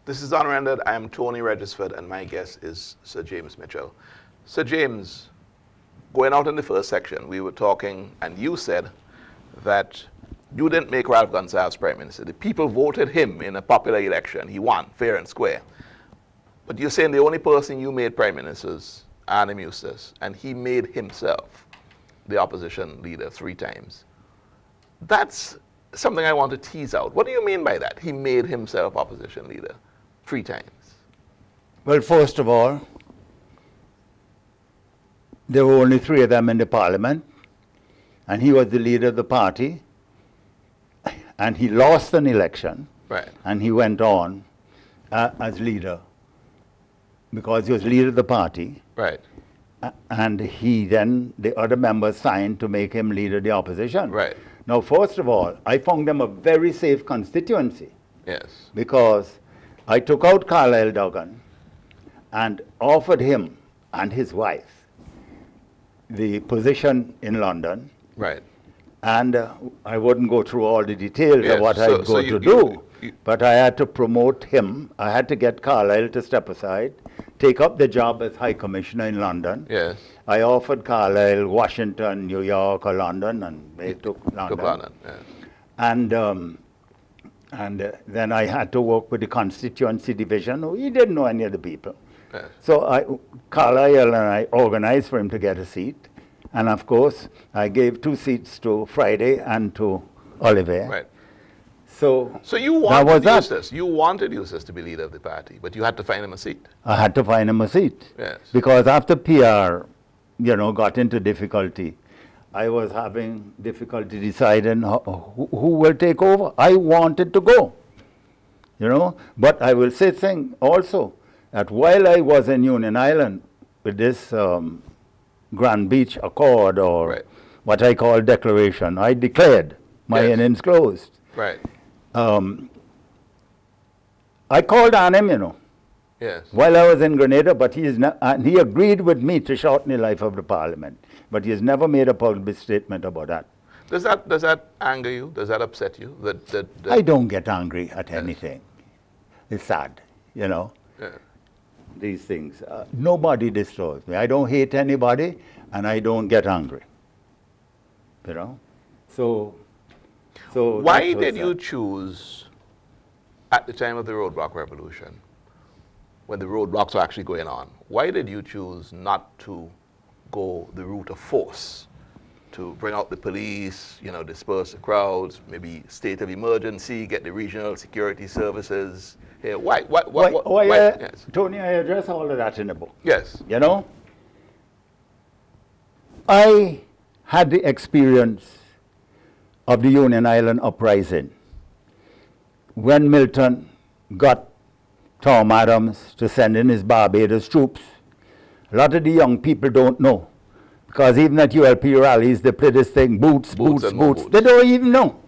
This is Unrendered. I am Tony Regisford, and my guest is Sir James Mitchell. Sir James, going out in the first section, we were talking, and you said that you didn't make Ralph Gonsalves Prime Minister. The people voted him in a popular election. He won, fair and square. But you're saying the only person you made Prime Minister is Arnim Eustace, and he made himself the opposition leader 3 times. That's something I want to tease out. What do you mean by that? He made himself opposition leader 3 times. Well, first of all, there were only 3 of them in the parliament, and he was the leader of the party, and he lost an election, Right. and he went on as leader because he was leader of the party. Right. And he then, the other members signed to make him leader of the opposition. Right. Now, first of all, I found them a very safe constituency. Yes. Because I took out Carlyle Duggan and offered him and his wife the position in London. Right. And I wouldn't go through all the details Yes. of what I'd go to do. But I had to promote him. I had to get Carlyle to step aside, take up the job as High Commissioner in London. Yes. I offered Carlyle Washington, New York, or London, and they took London. Took London, yes. And then I had to work with the constituency division. He didn't know any of the people. Yes. So Carlyle and I organized for him to get a seat. And of course, I gave 2 seats to Friday and to Oliver. Right. So you wanted Eustace. You wanted Eustace to be leader of the party, but you had to find him a seat. I had to find him a seat. Yes. Because after PR, got into difficulty, I was having difficulty deciding who will take over. I wanted to go, But I will say thing also, that while I was in Union Island with this Grand Beach Accord, or Right. what I call declaration, I declared my Yes. innings closed. Right. I called on him, Yes. while I was in Grenada, but he agreed with me to shorten the life of the parliament. But he has never made a public statement about that. Does that anger you? Does that upset you? That I don't get angry at anything. It's sad, Yeah. these things. Nobody disturbs me. I don't hate anybody, and I don't get angry. So Why did you choose, at the time of the roadblock revolution, when the roadblocks were actually going on, why did you choose not to go the route of force, to bring out the police, disperse the crowds, maybe state of emergency, get the regional security services here? Why? Yes. Tony, I address all of that in the book. Yes. I had the experience of the Union Island uprising when Milton got Tom Adams to send in his Barbados troops. A lot of the young people don't know, because even at ULP rallies they play this thing, boots. They don't even know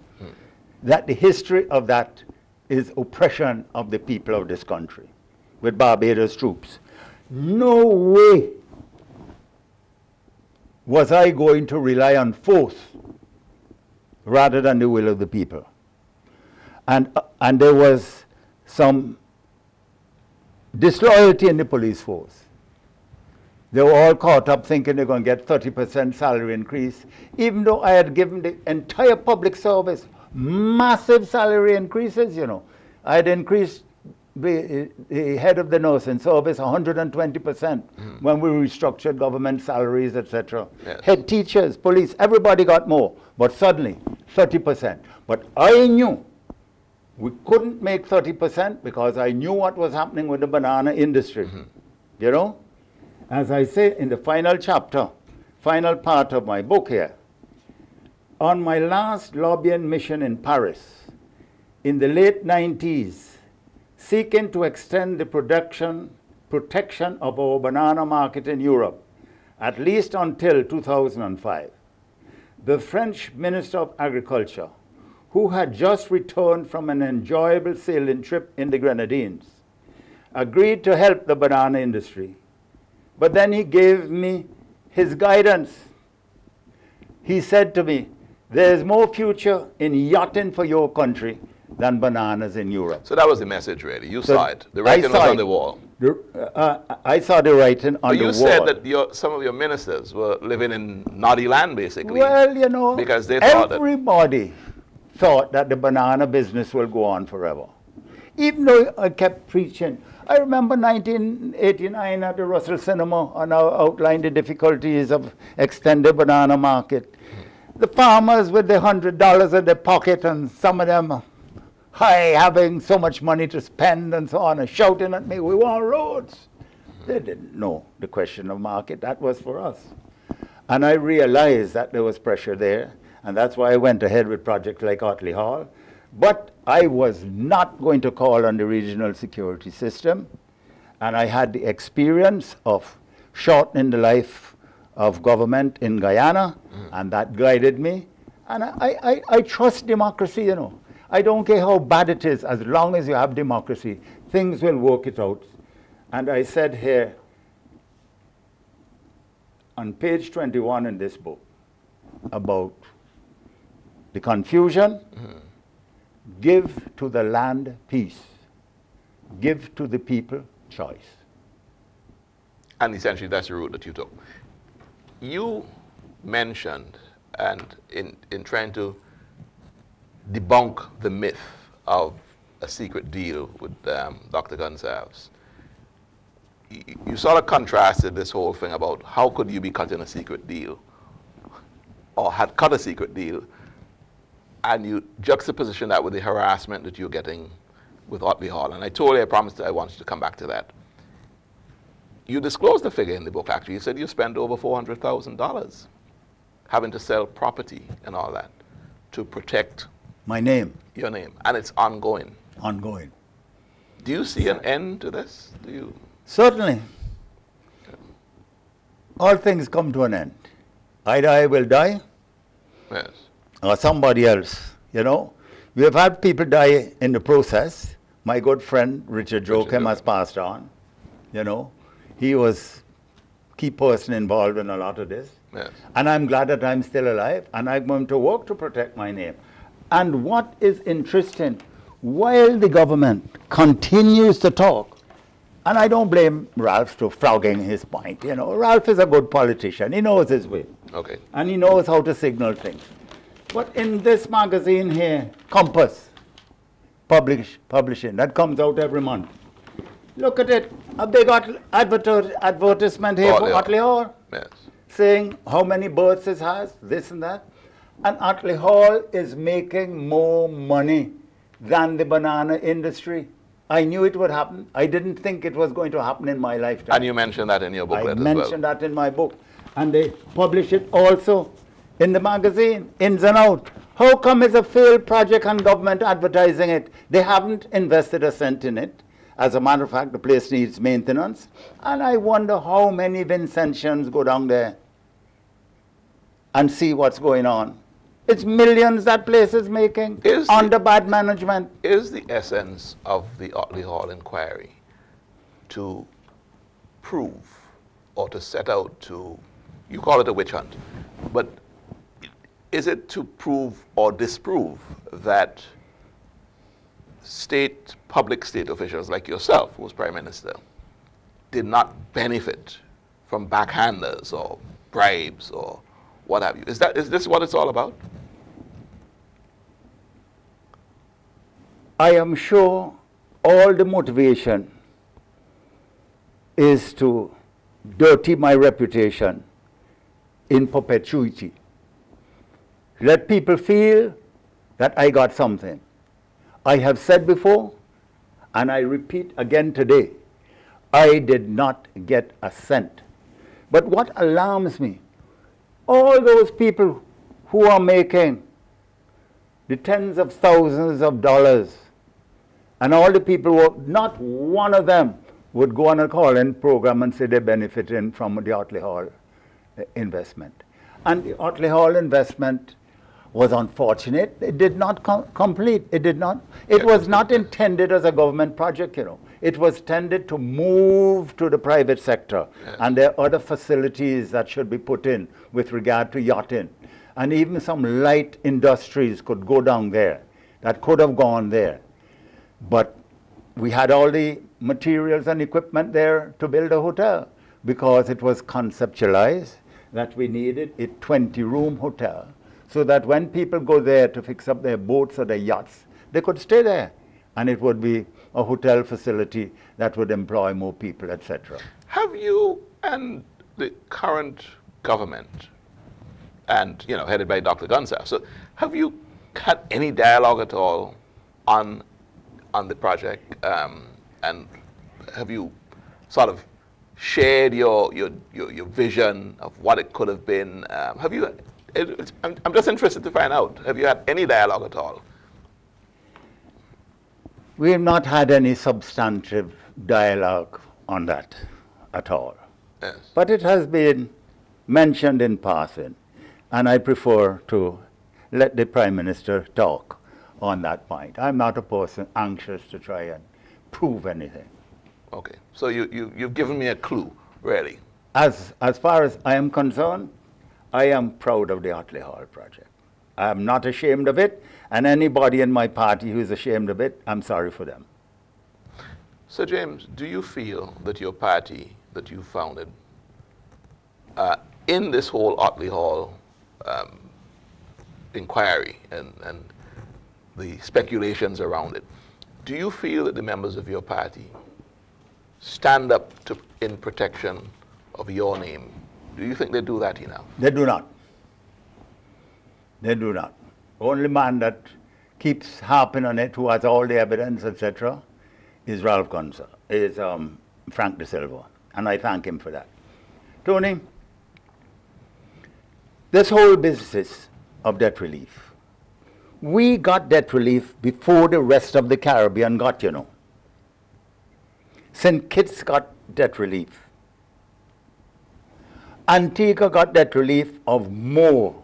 that the history of that is oppression of the people of this country with Barbados troops. No way was I going to rely on force rather than the will of the people. And there was some disloyalty in the police force. They were all caught up thinking they're going to get 30% salary increase, even though I had given the entire public service massive salary increases, I had increased the head of the nursing service 120% when we restructured government salaries, etc. Yes. Head teachers, police, everybody got more, but suddenly 30%. But I knew we couldn't make 30% because I knew what was happening with the banana industry. As I say in the final chapter, final part of my book here, on my last lobbying mission in Paris in the late 90s, seeking to extend the protection of our banana market in Europe, at least until 2005, the French Minister of Agriculture, who had just returned from an enjoyable sailing trip in the Grenadines, agreed to help the banana industry. But then he gave me his guidance. He said to me, there's more future in yachting for your country than bananas in Europe. So that was the message, really. You So saw it. The writing was on the wall. I saw the writing on the wall. You said that some of your ministers were living in naughty land, basically. Well, you know, because they thought everybody thought that the banana business will go on forever. Even though I kept preaching. I remember 1989 at the Russell Cinema, and I outlined the difficulties of extended banana market. The farmers with the $100 in their pocket, and some of them having so much money to spend and so on, and shouting at me, we want roads. They didn't know the question of market. That was for us. And I realized that there was pressure there, and that's why I went ahead with projects like Otley Hall. But I was not going to call on the regional security system, and I had the experience of shortening the life of government in Guyana, and that guided me. And I trust democracy, you know. I don't care how bad it is, as long as you have democracy, things will work it out. And I said here, on page 21 in this book, about the confusion, give to the land peace, give to the people choice. And essentially that's the route that you took. You mentioned, and in trying to debunk the myth of a secret deal with Dr. Gonsalves, you sort of contrasted this whole thing about how could you be cutting a secret deal, or had cut a secret deal, and you juxtaposition that with the harassment that you're getting with Otley Hall. And I told you, I promised that I wanted to come back to that. You disclosed the figure in the book, actually. You said you spent over $400,000 having to sell property and all that to protect my name. Your name. And it's ongoing. Ongoing. Do you see an end to this? Do you? Certainly. All things come to an end. Either I will die, Yes. or somebody else, you know. We have had people die in the process. My good friend Richard Joachim has passed on, you know. He was key person involved in a lot of this. Yes. And I'm glad that I'm still alive, and I'm going to work to protect my name. And what is interesting, while the government continues to talk, and I don't blame Ralph for frogging his point, you know. Ralph is a good politician. He knows his way. Okay. And he knows how to signal things. But in this magazine here, Compass Publishing, that comes out every month. Look at it. A big advertisement here for Otley Hall. Yes. Saying how many births it has, this and that. And Otley Hall is making more money than the banana industry. I knew it would happen. I didn't think it was going to happen in my lifetime. And you mentioned that in your booklet as well. I mentioned that in my book. And they publish it also in the magazine, Ins and Out. How come it's a failed project and government advertising it? They haven't invested a cent in it. As a matter of fact, the place needs maintenance. And I wonder how many Vincentians go down there and see what's going on. It's millions that place is making under bad management. Is the essence of the Otley Hall inquiry to prove or to set out to, you call it a witch hunt, but is it to prove or disprove that public state officials like yourself, who was Prime Minister, did not benefit from backhanders or bribes or what have you? Is this what it's all about? I am sure all the motivation is to dirty my reputation in perpetuity. Let people feel that I got something. I have said before, and I repeat again today, I did not get a cent. But what alarms me, all those people who are making the tens of thousands of dollars, and all the people who, not one of them would go on a call-in program and say they're benefiting from the Otley Hall investment. And the Otley Hall investment was unfortunate. It did not complete. It did not. It was not intended as a government project, you know. It was intended to move to the private sector. Yes. And there are other facilities that should be put in with regard to yachting. And even some light industries could go down there, that could have gone there. But we had all the materials and equipment there to build a hotel because it was conceptualized that we needed a 20-room hotel so that when people go there to fix up their boats or their yachts, they could stay there. And it would be a hotel facility that would employ more people, etc. Have you and the current government, and headed by Dr. Gunsa, so have you had any dialogue at all on the project, and have you sort of shared your vision of what it could have been? Have you? I'm just interested to find out. Have you had any dialogue at all? We have not had any substantive dialogue on that at all. Yes. But it has been mentioned in passing, and I prefer to let the Prime Minister talk on that point. I'm not a person anxious to try and prove anything. Okay, so you've given me a clue, really. As far as I am concerned, I am proud of the Otley Hall project. I am not ashamed of it, and anybody in my party who is ashamed of it, I'm sorry for them. Sir James, do you feel that your party that you founded, in this whole Otley Hall inquiry and the speculations around it, do you feel that the members of your party stand up in protection of your name? Do you think they do that enough? They do not. They do not. Only man that keeps harping on it, who has all the evidence, etc., is Frank De Silva, and I thank him for that. Tony, this whole business of debt relief, we got debt relief before the rest of the Caribbean got, St. Kitts got debt relief. Antigua got debt relief of more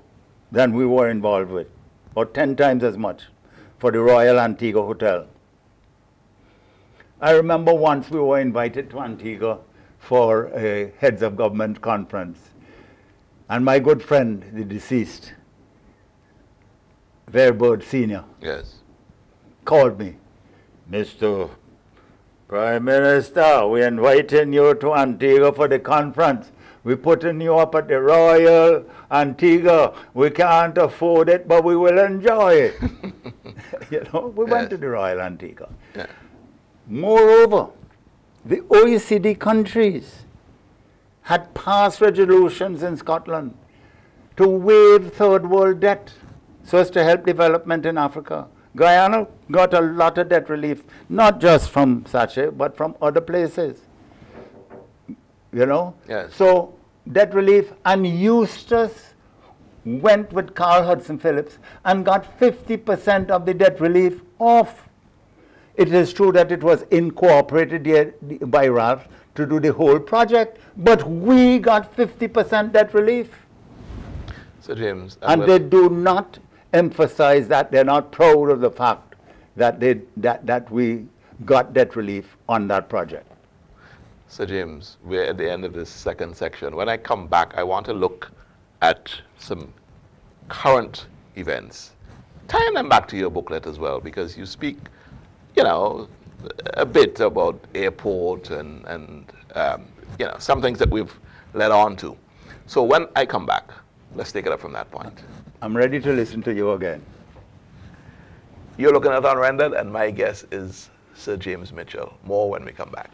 than we were involved with, or 10 times as much for the Royal Antigua Hotel. I remember once we were invited to Antigua for a heads of government conference, and my good friend, the deceased, Verboord Sr., yes, called me, Mr. Prime Minister, we're inviting you to Antigua for the conference. We're putting you up at the Royal Antigua. We can't afford it, but we will enjoy it. We went to the Royal Antigua. Yeah. Moreover, the OECD countries had passed resolutions in Scotland to waive third world debt so as to help development in Africa. Guyana got a lot of debt relief, not just from Sachet, but from other places. Yes. So debt relief, and Eustace went with Carl Hudson Phillips and got 50% of the debt relief off. It is true that it was incorporated by Ralph to do the whole project, but we got 50% debt relief. Sir James, and they do not emphasize that. They're not proud of the fact that that we got debt relief on that project. Sir James, we're at the end of this second section. When I come back, I want to look at some current events, tying them back to your booklet as well, because you speak, a bit about airport and some things that we've led on to. So when I come back, let's take it up from that point. I'm ready to listen to you again. You're looking at Unrendered, and my guest is Sir James Mitchell. More when we come back.